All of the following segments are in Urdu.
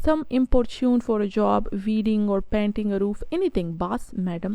Some importune for a job, weeding or painting a roof, anything, boss, madam।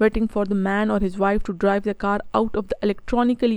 waiting for the man or his wife to drive the car out of the electronically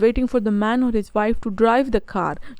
waiting for the man or his wife to drive the car,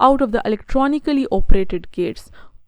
out of the electronically operated gates,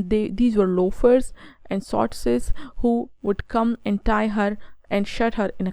these were loafers and sorcerers who would come and tie her and shut her in a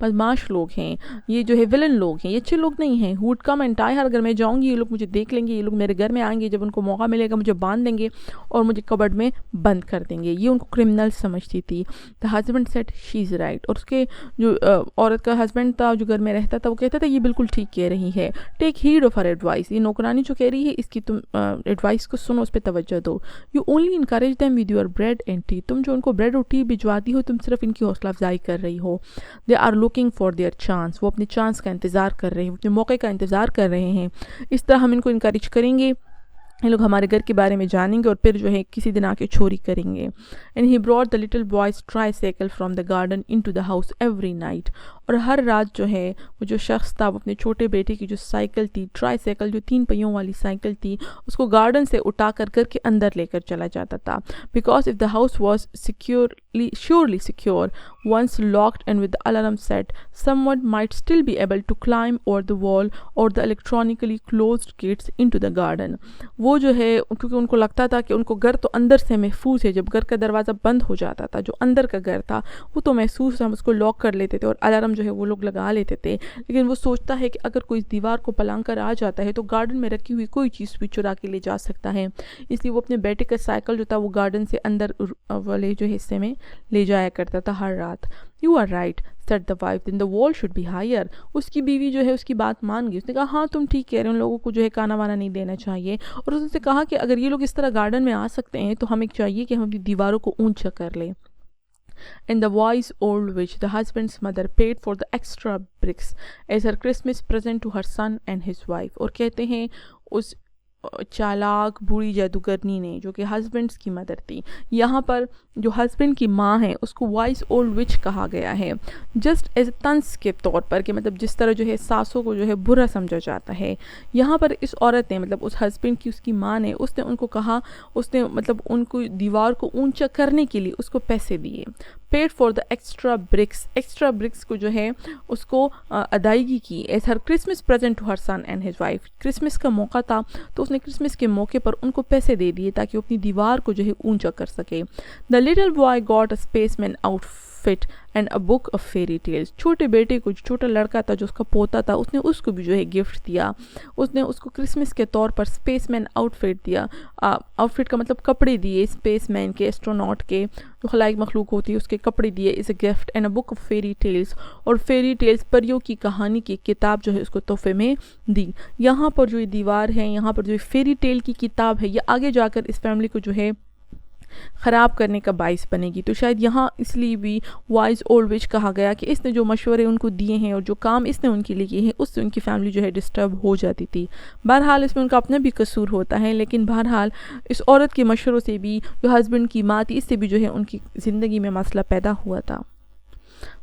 بدماش لوگ ہیں، یہ جو ہے ولن لوگ ہیں، یہ اچھے لوگ نہیں ہیں. who would come and tie her، اگر میں جاؤں گی یہ لوگ مجھے دیکھ لیں گے، یہ لوگ میرے گھر میں آئیں گے، جب ان کو موقع ملے گا مجھے باندھ دیں گے اور مجھے کبڈ میں بند کر دیں گے. یہ ان کو کرمنل سمجھتی تھی. the husband said she is right، اور اس کے جو عورت کا ہسبینڈ تھا جو گھر میں رہتا تھا وہ کہتا تھا یہ بالکل ٹھیک کہہ رہی ہے. ٹیک ہیڈ آف ہر ایڈوائس، یہ نوکرانی جو کہہ رہی ہے اس کی تم ایڈوائس کو سنو، اس پہ توجہ دو. You only encourage them with your bread and tea, تم جو ان کو بریڈ اور ٹی بھجواتی ہو تم صرف ان کی حوصلہ افزائی کر رہی ہو. They are looking for their chance, وہ اپنے چانس کا انتظار کر رہے ہیں، اپنے موقع کا انتظار کر رہے ہیں. اس طرح ہم ان کو انکریج کریں گے، یہ لوگ ہمارے گھر کے بارے میں جانیں گے اور پھر جو ہے کسی دن آ کے چوری کریں گے. And he brought the little boys tricycle from the garden into the house every night, اور ہر رات جو ہے وہ جو شخص تھا وہ اپنے چھوٹے بیٹے کی جو سائیکل تھی، ٹرائی سائیکل جو 3 پہیوں والی سائیکل تھی، اس کو گارڈن سے اٹھا کر گھر کے اندر لے کر چلا جاتا تھا. Because if the house was surely secure once locked and with the alarm set, someone might still be able to climb over the wall or the electronically closed gates into the garden. وہ جو ہے کیونکہ ان کو لگتا تھا کہ ان کو گھر تو اندر سے محفوظ ہے، جب گھر کا دروازہ بند ہو جاتا تھا جو اندر کا گھر تھا وہ تو محسوس، ہم اس کو لاک کر لیتے تھے اور الارم جو ہے وہ لوگ لگا لیتے تھے. لیکن وہ سوچتا ہے کہ اگر کوئی اس دیوار کو پلانگ کر آ جاتا ہے تو گارڈن میں رکھی ہوئی کوئی چیز بھی چرا کے لے جا سکتا ہے. اس لیے وہ اپنے بیٹے کا سائیکل جو تھا وہ گارڈن سے اندر والے جو حصے میں لے جایا کرتا تھا ہر رات. You are right said the wife, then the wall should be higher. اس کی بیوی جو ہے اس کی بات مان گئی، اس نے کہا ہاں تم ٹھیک کہہ رہے، ان لوگوں کو جو ہے کھانا وانا نہیں دینا چاہیے. اور اس نے کہا کہ اگر یہ لوگ اس طرح گارڈن میں آ سکتے ہیں تو ہمیں چاہیے کہ ہم اپنی دیواروں کو اونچا کر لیں. And the wise old witch, the husband's mother, paid for the extra bricks as her Christmas present to her son and his wife. اور کہتے ہیں اس چالاک بوڑھی جادوگرنی نے جو کہ ہسبینڈس کی مدر تھی، یہاں پر جو ہسبینڈ کی ماں ہے اس کو وائس اولڈ وچ کہا گیا ہے جسٹ ایز اے طنز کے طور پر، کہ مطلب جس طرح جو ہے ساسوں کو جو ہے برا سمجھا جاتا ہے. یہاں پر اس عورت نے مطلب اس ہسبینڈ کی اس کی ماں نے اس نے ان کو کہا، اس نے مطلب ان کو دیوار کو اونچا کرنے کے لیے اس کو پیسے دیے. Paid for the extra bricks کو جو ہے اس کو ادائیگی کی as her Christmas present to her son and his wife. Christmas کا موقع تھا تو اس نے کرسمس کے موقع پر ان کو پیسے دے دیے تاکہ وہ اپنی دیوار کو جو ہے اونچا کر سکے. The little boy got a space man outfit and a book of fairy tales. چھوٹے بیٹے کو جو چھوٹا لڑکا تھا جو اس کا پوتا تھا اس نے اس کو بھی جو ہے گفٹ دیا. اس نے اس کو کرسمس کے طور پر اسپیس مین آؤٹ فٹ دیا. آؤٹ فٹ کا مطلب کپڑے دیے، اسپیس مین کے، ایسٹروناٹ کے، جو خلائی مخلوق ہوتی ہے اس کے کپڑے دیے as a gift and a book of fairy tales. اور فیری ٹیلز پریوں کی کہانی کی کتاب جو ہے اس کو تحفے میں دی. یہاں پر جو یہ دیوار ہے، یہاں پر جو فیری ٹیل کی کتاب ہے، یہ آگے جا کر اس فیملی کو جو ہے خراب کرنے کا باعث بنے گی. تو شاید یہاں اس لیے بھی وائز اولڈ وچ کہا گیا کہ اس نے جو مشورے ان کو دیے ہیں اور جو کام اس نے ان کے لیے کیے ہیں اس سے ان کی فیملی جو ہے ڈسٹرب ہو جاتی تھی. بہرحال اس میں ان کا اپنا بھی قصور ہوتا ہے، لیکن بہرحال اس عورت کے مشوروں سے بھی جو ہسبینڈ کی ماں تھی اس سے بھی جو ہے ان کی زندگی میں مسئلہ پیدا ہوا تھا.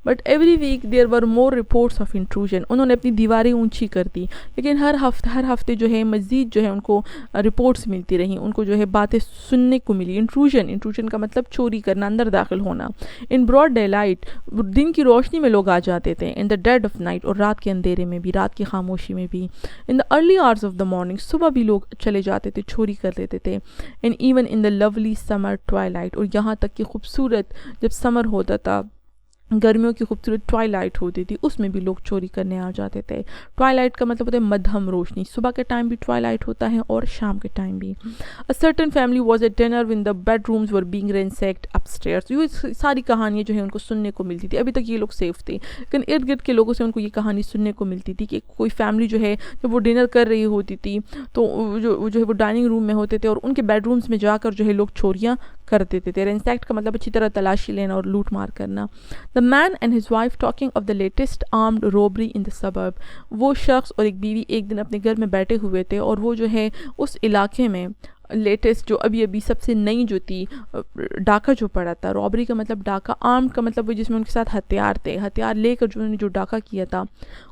But every week there were more reports of intrusion. انہوں نے اپنی دیواریں اونچی کر دی، لیکن ہر ہفتے جو ہے مزید جو ہے ان کو رپورٹس ملتی رہیں، ان کو جو ہے باتیں سننے کو ملی. انٹروژن کا مطلب چوری کرنا، اندر داخل ہونا. ان براڈ ڈے لائٹ، دن کی روشنی میں لوگ آ جاتے تھے. ان دا ڈیڈ آف نائٹ، اور رات کے اندھیرے میں بھی، رات کی خاموشی میں بھی. In the early hours of the morning, صبح بھی لوگ چلے جاتے تھے، چوری کر لیتے تھے. And even in the lovely summer twilight, اور یہاں تک کہ خوبصورت جب سمر ہوتا تھا، گرمیوں کی خوبصورت ٹوائلائٹ ہوتی تھی، اس میں بھی لوگ چوری کرنے آ جاتے تھے. ٹوائلائٹ کا مطلب ہوتا ہے مدھم روشنی. صبح کے ٹائم بھی ٹوائلائٹ ہوتا ہے اور شام کے ٹائم بھی. A certain family was at dinner when the bedrooms were being ransacked upstairs. یہ ساری کہانیاں جو ہیں ان کو سننے کو ملتی تھی. ابھی تک یہ لوگ سیف تھے، لیکن ارد گرد کے لوگوں سے ان کو یہ کہانی سننے کو ملتی تھی کہ کوئی فیملی جو ہے جب وہ ڈنر کر رہی ہوتی تھی تو جو ہے وہ ڈائننگ روم میں ہوتے تھے اور ان کے بیڈ رومز میں جا کر جو ہے لوگ چوریاں کر دیتے تھے. رینسیکٹ کا مطلب اچھی طرح تلاشی لینا اور لوٹ مار کرنا. The man and his wife talking of the latest armed robbery in the suburb. وہ شخص اور ایک بیوی ایک دن اپنے گھر میں بیٹھے ہوئے تھے اور وہ جو ہے اس علاقے میں لیٹسٹ جو ابھی سب سے نئی جو تھی ڈاکہ جو پڑا تھا. رابری کا مطلب ڈاکہ، آرمڈ کا مطلب جس میں ان کے ساتھ ہتھیار تھے، ہتھیار لے کر جو انہوں نے جو ڈاکہ کیا تھا،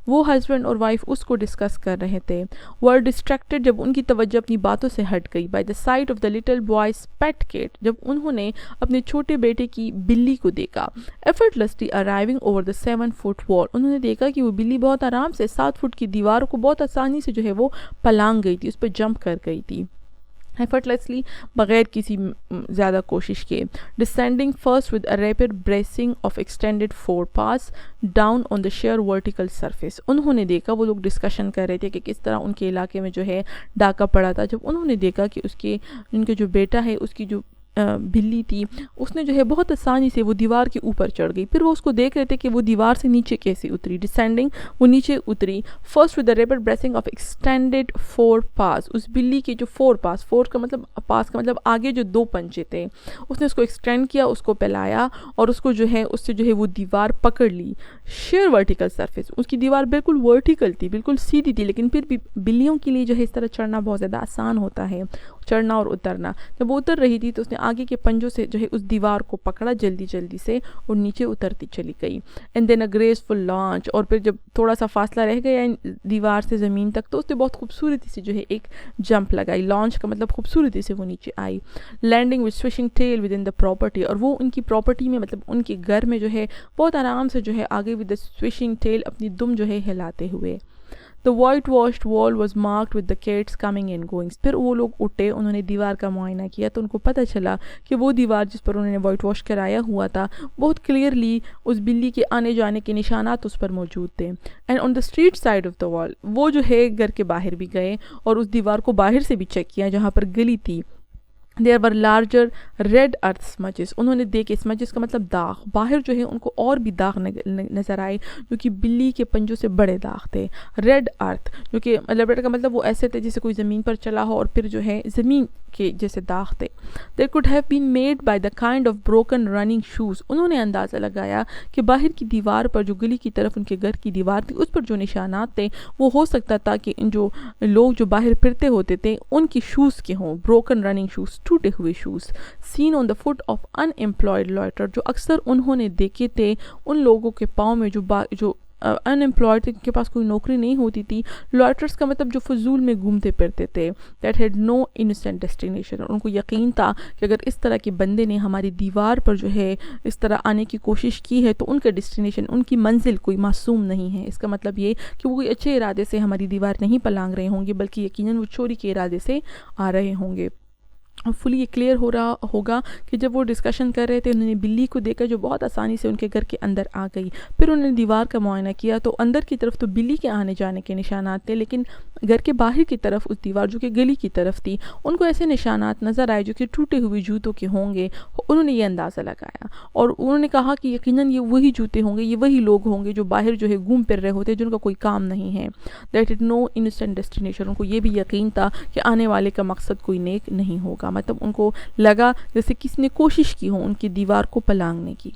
وہ ہسبینڈ اور وائف اس کو ڈسکس کر رہے تھے. ور ڈسٹریکٹڈ، جب ان کی توجہ اپنی باتوں سے ہٹ گئی. By the sight of the little boys pet cat, جب انہوں نے اپنے چھوٹے بیٹے کی بلی کو دیکھا. Effortlessly arriving over the 7 foot wall، انہوں نے دیکھا کہ وہ بلی بہت آرام سے 7 فٹ کی دیوار کو بہت آسانی سے جو ہے وہ پلانگ گئی تھی، اس پہ جمپ کر گئی تھی. effortlessly بغیر کسی زیادہ کوشش کے. Descending first with a rapid bracing of extended forepaws down on the sheer vertical surface. انہوں نے دیکھا، وہ لوگ ڈسکشن کر رہے تھے کہ کس طرح ان کے علاقے میں جو ہے ڈاکہ پڑا تھا. جب انہوں نے دیکھا کہ ان کے جو بیٹا ہے، اس کی جو بلی تھی، اس نے جو ہے بہت آسانی سے وہ دیوار کے اوپر چڑھ گئی. پھر وہ اس کو دیکھ رہے تھے کہ وہ دیوار سے نیچے کیسے اتری. ڈسینڈنگ، وہ نیچے اتری. First with the rapid bracing of extended four paws. اس بلی کے جو فور پاس کا مطلب آگے جو 2 پنجے تھے، اس نے اس کو ایکسٹینڈ کیا، اس کو پھیلایا اور اس کو جو ہے اس سے جو ہے وہ دیوار پکڑ لی. شیئر ورٹیکل سرفیس، اس کی دیوار بالکل ورٹیکل تھی، بالکل سیدھی تھی، لیکن پھر بھی بلیوں کے لیے جو ہے اس طرح چڑھنا بہت زیادہ آسان ہوتا ہے، چڑھنا اور اترنا. جب وہ اتر رہی تھی تو اس نے آگے کے پنجوں سے جو ہے اس دیوار کو پکڑا جلدی سے اور نیچے اترتی چلی گئی. And then a graceful launch, اور پھر جب تھوڑا سا فاصلہ رہ گیا دیوار سے زمین تک تو اس نے بہت خوبصورتی سے جو ہے ایک جمپ لگائی. لانچ کا مطلب خوبصورتی سے وہ نیچے آئی. Landing with swishing tail within the property, اور وہ ان کی پراپرٹی میں مطلب ان کے گھر میں جو ہے بہت آرام سے جو ہے آگے ود دا سوئشنگ ٹیل اپنی دم جو ہے ہلاتے ہوئے. The whitewashed wall was marked with the cats coming and going. پھر وہ لوگ اٹھے، انہوں نے دیوار کا معائنہ کیا تو ان کو پتہ چلا کہ وہ دیوار جس پر انہوں نے وائٹ واش کرایا ہوا تھا بہت کلیئرلی اس بلی کے آنے جانے کے نشانات اس پر موجود تھے. And on the street side of the wall, وہ جو ہے گھر کے باہر بھی گئے اور اس دیوار کو باہر سے بھی چیک کیا جہاں پر گلی تھی. There were larger red earth smudges. انہوں نے دیکھے smudges کا مطلب داغ، باہر جو ہے ان کو اور بھی داغ نظر آئے جو کہ بلی کے پنجوں سے بڑے داغ تھے. ریڈ ارتھ جو کہ ریڈ کا مطلب وہ ایسے تھے جیسے کوئی زمین پر چلا ہو اور پھر جو ہے زمین کے جیسے داغ تھے. They could have been made by the kind of broken running shoes. انہوں نے اندازہ لگایا کہ باہر کی دیوار پر جو گلی کی طرف ان کے گھر کی دیوار تھی اس پر جو نشانات تھے وہ ہو سکتا تھا کہ ان جو لوگ جو باہر پھرتے ہوتے تھے ان کی شوز کے ہوں. broken running shoes، ٹوٹے ہوئے shows. seen on the foot of unemployed loiter، جو اکثر انہوں نے دیکھے تھے ان لوگوں کے پاؤں میں جو unemployed تھے، ان کے پاس کوئی نوکری نہیں ہوتی تھی. loiters کا مطلب جو فضول میں گھومتے پھرتے تھے. that had no innocent destination، ان کو یقین تھا کہ اگر اس طرح کے بندے نے ہماری دیوار پر جو ہے اس طرح آنے کی کوشش کی ہے تو ان کا ڈیسٹینیشن، ان کی منزل کوئی معصوم نہیں ہے. اس کا مطلب یہ کہ وہ کوئی اچھے ارادے سے ہماری دیوار نہیں پلانگ رہے ہوں گے بلکہ یقیناً وہ چوری کے ارادے سے آ رہے ہوں گے. فلی یہ کلیئر ہو رہا ہوگا کہ جب وہ ڈسکشن کر رہے تھے انہوں نے بلی کو دیکھا جو بہت آسانی سے ان کے گھر کے اندر آ گئی. پھر انہوں نے دیوار کا معائنہ کیا تو اندر کی طرف تو بلی کے آنے جانے کے نشانات تھے، لیکن گھر کے باہر کی طرف اس دیوار جو کہ گلی کی طرف تھی ان کو ایسے نشانات نظر آئے جو کہ ٹوٹے ہوئے جوتوں کے ہوں گے. انہوں نے یہ اندازہ لگایا اور انہوں نے کہا کہ یقیناً یہ وہی جوتے ہوں گے، یہ وہی لوگ ہوں گے جو باہر جو ہے گھوم پھر رہے ہوتے جن کا کوئی کام نہیں ہے. That is no innocent destination, ان کو یہ بھی یقین تھا کہ آنے والے کا مقصد کوئی نیک نہیں ہوگا. مطلب ان کو لگا جیسے کسی نے کوشش کی ہو ان کی دیوار کو پلانگنے کی.